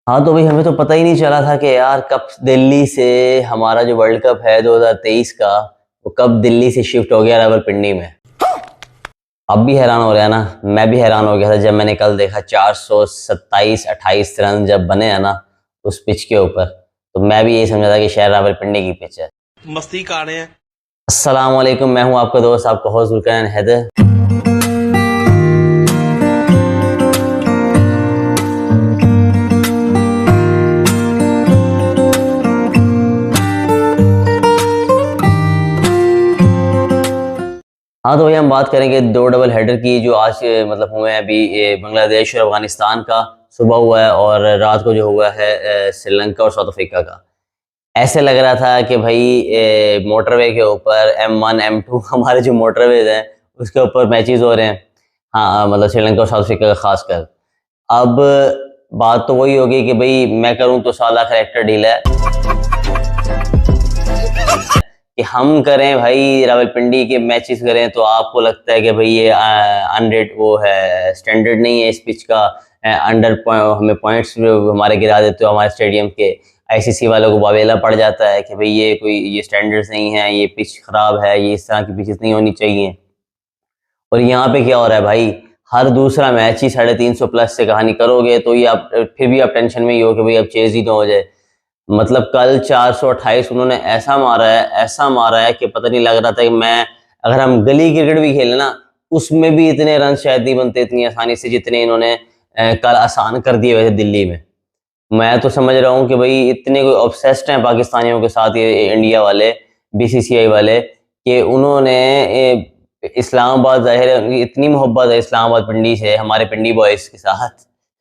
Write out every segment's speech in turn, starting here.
हाँ तो भाई हमें तो पता ही नहीं चला था कि यार कब दिल्ली से हमारा जो वर्ल्ड कप है 2023 का वो कब दिल्ली से शिफ्ट हो गया रावलपिंडी में। अब भी हैरान हो रहा है ना, मैं भी हैरान हो गया था जब मैंने कल देखा 427-28 रन जब बने हैं ना उस पिच के ऊपर। तो मैं भी यही समझा था कि शायद रावलपिंडी की पिच है। मस्ती कर रहे हैं। अस्सलाम वालेकुम, मैं हूं आपका दोस्त, आपका होस्ट जुल्करनैन हैदर। हाँ तो भाई हम बात करेंगे दो डबल हेडर की जो आज मतलब हुए हैं अभी, बांग्लादेश और अफगानिस्तान का सुबह हुआ है और रात को जो हुआ है श्रीलंका और साउथ अफ्रीका का। ऐसे लग रहा था कि भाई मोटरवे के ऊपर M1 M2 हमारे जो मोटरवेज हैं उसके ऊपर मैचेस हो रहे हैं। हाँ मतलब श्रीलंका और साउथ अफ्रीका का खासकर। अब बात तो वही होगी कि भाई मैं करूँ तो साला करेक्टर डील है कि हम करें भाई रावलपिंडी के मैचेस करें तो आपको लगता है कि भाई ये अनरेट वो है, स्टैंडर्ड नहीं है इस पिच का, अंडर हमें पॉइंट्स हमारे गिरा देते हो हमारे स्टेडियम के। आईसीसी वालों को बावेला पड़ जाता है कि भाई ये स्टैंडर्ड्स नहीं है, ये पिच खराब है, ये इस तरह की पिचेस नहीं होनी चाहिए। और यहाँ पे क्या हो रहा है भाई, हर दूसरा मैच ही 350 प्लस से कहानी करोगे तो ये आप फिर भी आप टेंशन में ही हो कि भाई अब चेज ही ना हो जाए। मतलब कल 428 उन्होंने ऐसा मारा है कि पता नहीं लग रहा था कि मैं, अगर हम गली क्रिकेट भी खेले ना उसमें भी इतने रन शायद नहीं बनते इतनी आसानी से जितने इन्होंने कल आसान कर दिए वैसे दिल्ली में। मैं तो समझ रहा हूँ कि भाई इतने कोई ऑब्सेस्ड हैं पाकिस्तानियों के साथ ये इंडिया वाले, बीसीसीआई वाले, कि उन्होंने इस्लामाबाद, जाहिर है उनकी इतनी मोहब्बत है इस्लामाबाद पिंडी से, हमारे पिंडी बॉयज के साथ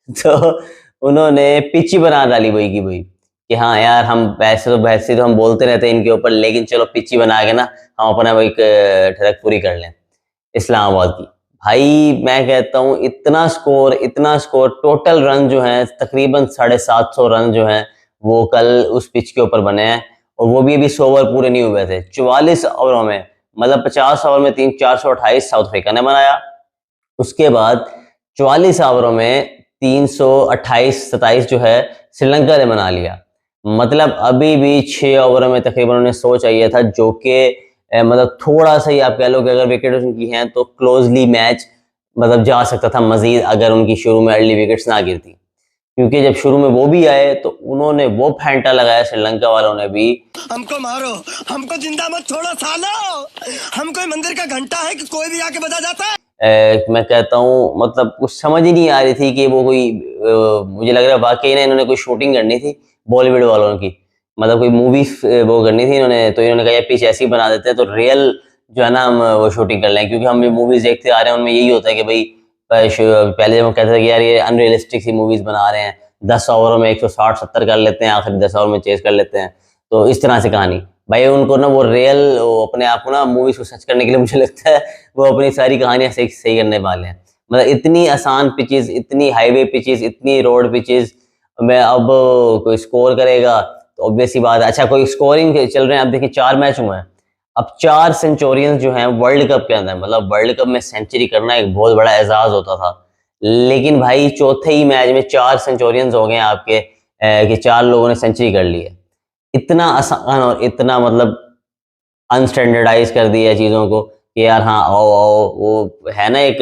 तो उन्होंने पिच ही बना डाली वही की वही कि हाँ यार हम वैसे तो हम बोलते रहते हैं इनके ऊपर, लेकिन चलो पिच ही बना के ना हम अपना वो एक ठरक पूरी कर लें इस्लामाबाद की। भाई मैं कहता हूँ इतना स्कोर टोटल रन जो हैं तकरीबन 750 रन जो हैं वो कल उस पिच के ऊपर बने हैं। और वो भी अभी 100 ओवर पूरे नहीं हुए थे, 44 ओवरों में, मतलब 50 ओवर में 428 साउथ अफ्रीका ने बनाया। उसके बाद 44 ओवरों में 328-27 जो है श्रीलंका ने बना लिया। मतलब अभी भी 6 ओवरों में तकरीबन उन्हें 100 चाहिए था, जो कि मतलब थोड़ा सा ही आप कह लो कि अगर विकेट उनकी हैं तो क्लोजली मैच मतलब जा सकता था मजीद, अगर उनकी शुरू में अर्ली विकेट्स ना गिरती। क्योंकि जब शुरू में वो भी आए तो उन्होंने वो फेंटा लगाया श्रीलंका वालों ने भी, हमको मारो, हमको जिंदा मत छोड़ो सालो, हम कोई मंदिर का घंटा है कि कोई भी आके बजा जाता है। मैं कहता हूँ मतलब कुछ समझ ही नहीं आ रही थी कि वो कोई मुझे लग रहा है वाकई ना इन्होंने कोई शूटिंग करनी थी बॉलीवुड वालों की, मतलब कोई मूवी वो करनी थी इन्होंने, तो इन्होंने कहा यार पिच ऐसी बना देते हैं तो रियल जो है ना हम वो शूटिंग कर लें। क्योंकि हम मूवीज देखते आ रहे हैं उनमें यही होता है कि भाई पहले जब हम कहते थे कि यार ये अनरियलिस्टिक सी मूवीज बना रहे हैं, 10 ओवरों में 160-70 कर लेते हैं, आखिरी 10 ओवर में चेस कर लेते हैं, तो इस तरह से कहानी। भाई उनको ना वो रियल अपने आप को ना मूवीज को सच करने के लिए मुझे लगता है वो अपनी सारी कहानियां सही सही करने वाले हैं। मतलब इतनी आसान पिचेस, इतनी हाईवे पिचेस, इतनी रोड पिचेस में अब कोई स्कोर करेगा तो ऑब्वियस सी बात है। अच्छा कोई स्कोरिंग चल रहे हैं, आप देखिए 4 मैच हुए हैं, अब 4 सेंचुरियंस जो हैं वर्ल्ड कप के अंदर, मतलब वर्ल्ड कप में सेंचुरी करना एक बहुत बड़ा एजाज होता था, लेकिन भाई चौथे ही मैच में 4 सेंचुरियंस हो गए आपके कि 4 लोगों ने सेंचुरी कर ली है। इतना आसान और इतना मतलब अनस्टैंडर्डाइज कर दिया चीजों को कि यार हाँ आओ आओ, वो है ना एक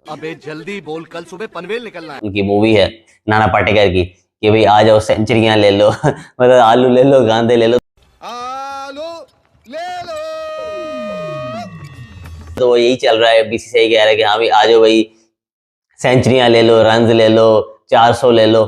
अबे जल्दी बोल, कल सुबह पनवेल निकलना है। उनकी मूवी है नाना पाटेकर की कि भाई आ जाओ सेंचुरियां ले लो मतलब आलू ले लो, गांदे ले लो, आलो ले लो। तो वो यही चल रहा है। बीसीसीआई कह रहा है कि हाँ भाई आ जाओ भाई सेंचुरियां ले लो, रन ले लो, 400 ले लो।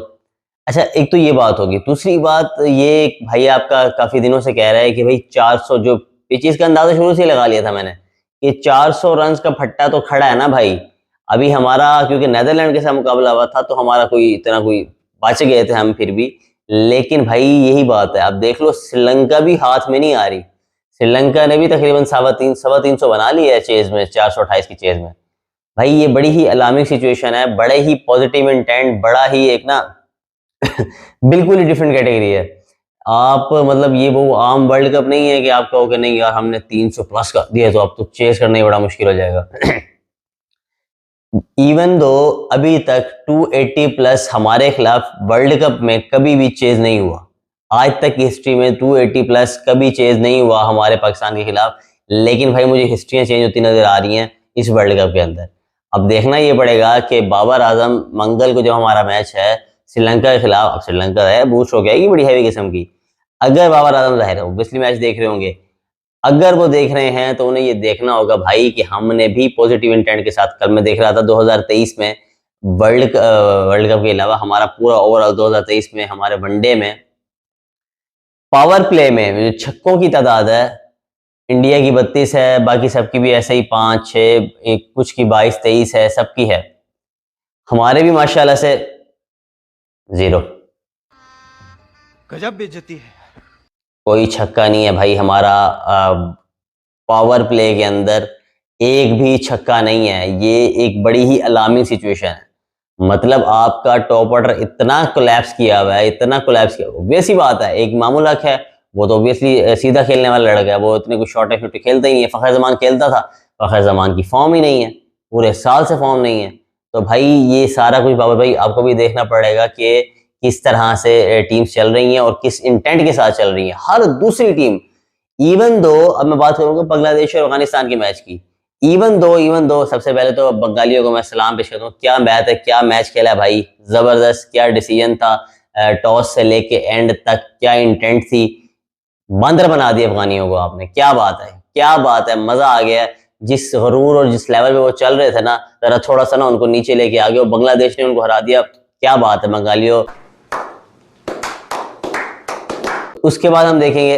अच्छा एक तो ये बात होगी, दूसरी बात ये भाई आपका काफी दिनों से कह रहा है कि भाई 400 जो पिचेस का अंदाजा शुरू से ही लगा लिया था मैंने कि 400 रन का फट्टा तो खड़ा है ना भाई। अभी हमारा क्योंकि नेदरलैंड के साथ मुकाबला हुआ था तो हमारा कोई इतना कोई बच गए थे हम फिर भी, लेकिन भाई यही बात है, आप देख लो श्रीलंका भी हाथ में नहीं आ रही। श्रीलंका ने भी तकरीबन 350 बना लिया है चेज में, 428 की चेज में। भाई ये बड़ी ही अलार्मिंग सिचुएशन है, बड़े ही पॉजिटिव इंटेंट, बड़ा ही एक ना बिल्कुल ही डिफरेंट कैटेगरी है। आप मतलब ये वो आम वर्ल्ड कप नहीं है कि आप कहोगे नहीं यार हमने 300 प्लस कर दिया तो अब तो चेस करना ही बड़ा मुश्किल हो जाएगा इवन दो अभी तक 280 प्लस हमारे खिलाफ वर्ल्ड कप में कभी भी चेज नहीं हुआ। आज तक की हिस्ट्री में 280 प्लस कभी चेज नहीं हुआ हमारे पाकिस्तान के खिलाफ। लेकिन भाई मुझे हिस्ट्रियां चेंज होती नजर आ रही हैं इस वर्ल्ड कप के अंदर। अब देखना ये पड़ेगा कि बाबर आजम मंगल को जो हमारा मैच है श्रीलंका के खिलाफ, अब श्रीलंका है बूस्ट हो गया बड़ी हैवी किस्म की, अगर बाबर आजम जाहिर है ओब्वियसली मैच देख रहे होंगे, अगर वो देख रहे हैं तो उन्हें ये देखना होगा भाई कि हमने भी पॉजिटिव इंटेंट के साथ, कल मैं देख रहा था 2023 में वर्ल्ड कप के अलावा हमारा पूरा ओवरऑल 2023 में हमारे वनडे में पावर प्ले में जो छक्कों की तादाद है इंडिया की 32 है, बाकी सबकी भी ऐसे ही 5 6 एक कुछ की 22 23 है, सबकी है। हमारे भी माशाल्लाह से 0, गजब बेइज्जती है। कोई छक्का नहीं है भाई हमारा। पावर प्ले के अंदर एक भी छक्का नहीं है। ये एक बड़ी ही अलार्मिंग सिचुएशन है। मतलब आपका टॉप ऑर्डर इतना कोलैप्स किया हुआ है, इतना कोलैप्स किया। ऑब्वियस ही बात है, एक मामूल हक है, वो तो ऑब्वियसली सीधा खेलने वाला लड़का है, वो इतने कुछ शॉर्ट शॉट खेलता ही नहीं है। फ़खर ज़मान खेलता था, फ़खर ज़मान की फॉर्म ही नहीं है, पूरे साल से फॉर्म नहीं है। तो भाई ये सारा कुछ बाबर भाई आपको भी देखना पड़ेगा कि किस तरह से टीम्स चल रही हैं और किस इंटेंट के साथ चल रही हैं। हर दूसरी टीम, इवन दो, अब मैं बात करूंगा बांग्लादेश और अफगानिस्तान के मैच की, इवन दो सबसे पहले तो बंगालियों को मैं सलाम पेश करता हूँ। क्या मैच है, क्या मैच खेला है भाई, जबरदस्त। क्या डिसीजन था, टॉस से लेके एंड तक क्या इंटेंट थी, बंदर बना दिया अफगानियों को आपने। क्या बात है, क्या बात है, मजा आ गया। जिस गरूर और जिस लेवल पे वो चल रहे थे ना, जरा थोड़ा सा ना उनको नीचे लेके आ गए और बांग्लादेश ने उनको हरा दिया। क्या बात है बंगालियों। उसके बाद हम देखेंगे,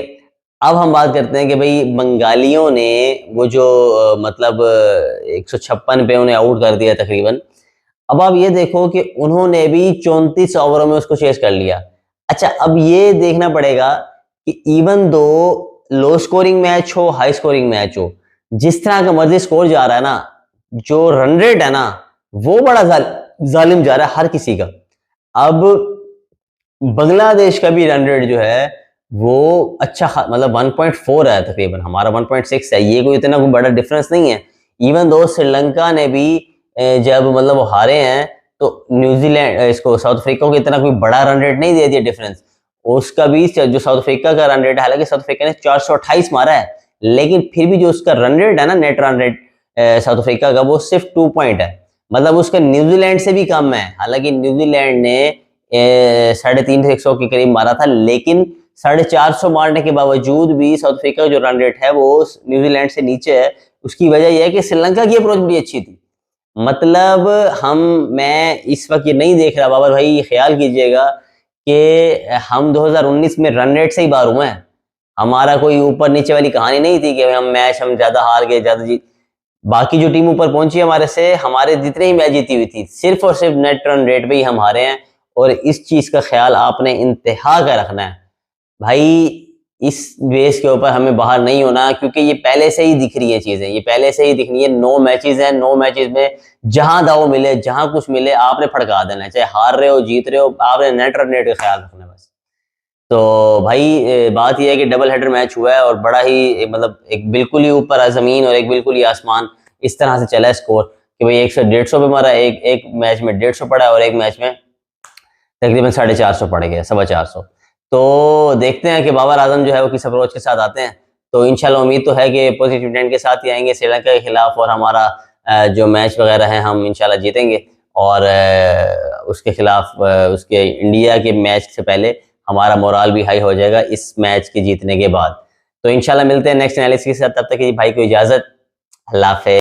अब हम बात करते हैं कि भाई बंगालियों ने वो जो मतलब 156 पे उन्हें आउट कर दिया तकरीबन। अब आप ये देखो कि उन्होंने भी 34 ओवरों में उसको चेस कर लिया। अच्छा, अब ये देखना पड़ेगा कि even though low scoring match हो, हाई स्कोरिंग मैच हो, जिस तरह का मर्जी स्कोर जा रहा है ना, जो रन रेट है ना वो बड़ा जालिम जा रहा है हर किसी का। अब बांग्लादेश का भी रन रेट जो है वो अच्छा, मतलब 1.4 है तकरीबन, हमारा 1.6 है। ये कोई इतना कोई बड़ा डिफरेंस नहीं है। इवन दो श्रीलंका ने भी जब मतलब हारे हैं तो न्यूजीलैंड इसको साउथ अफ्रीका को इतना कोई बड़ा रन रेट नहीं दे दिया डिफरेंस। उसका भी जो साउथ अफ्रीका का रन रेट है, हालांकि साउथ अफ्रीका ने 428 मारा है, लेकिन फिर भी जो उसका रन रेट है ना, net run rate south Africa का, वो सिर्फ 2 पॉइंट है। मतलब उसका न्यूजीलैंड से भी कम है। हालांकि न्यूजीलैंड ने 350 के करीब मारा था, लेकिन 450 मारने के बावजूद भी साउथ अफ्रीका का जो रन रेट है वो न्यूजीलैंड से नीचे है। उसकी वजह यह है कि श्रीलंका की अप्रोच बड़ी अच्छी थी। मतलब मैं इस वक्त ये नहीं देख रहा बाबर भाई, ख्याल कीजिएगा कि हम 2019 में रन रेट से ही बाहर हुए हैं। हमारा कोई ऊपर नीचे वाली कहानी नहीं थी कि हम ज्यादा हार गए, ज्यादा जीत। बाकी जो टीम ऊपर पहुंची हमारे से, हमारे जितने ही मैच जीती हुई थी, सिर्फ और सिर्फ नेट रन रेट पे ही हम हारे हैं। और इस चीज का ख्याल आपने इंतहा का रखना है भाई। इस बेस के ऊपर हमें बाहर नहीं होना, क्योंकि ये पहले से ही दिख रही है चीजें, ये पहले से ही दिख रही है। 9 मैचेस हैं, 9 मैचेस में जहां दाव मिले, जहां कुछ मिले, आपने फड़का देना है। चाहे हार रहे हो जीत रहे हो, आपने नेट रन रेट का ख्याल रखना है बस। तो भाई बात यह है कि डबल हेडर मैच हुआ है और बड़ा ही मतलब एक बिल्कुल ही ऊपर जमीन और एक बिल्कुल ही आसमान, इस तरह से चला है स्कोर कि भाई 150 पे मारा, एक मैच में 150 पड़ा और एक मैच में तकरीबन 450 पड़ गया, 450। तो देखते हैं कि बाबर आजम जो है वो किस अप्रोच के साथ आते हैं। तो इंशाल्लाह उम्मीद तो है कि पॉजिटिव इंटेंट के साथ ही आएंगे श्रीलंका के खिलाफ, और हमारा जो मैच वगैरह है हम इंशाल्लाह जीतेंगे। और उसके खिलाफ उसके इंडिया के मैच से पहले हमारा मोराल भी हाई हो जाएगा इस मैच के जीतने के बाद। तो इंशाल्लाह मिलते हैं नेक्स्ट एनालिसिस के साथ। तब तक की भाई को इजाज़त, अल्लाह हाफ़िज़।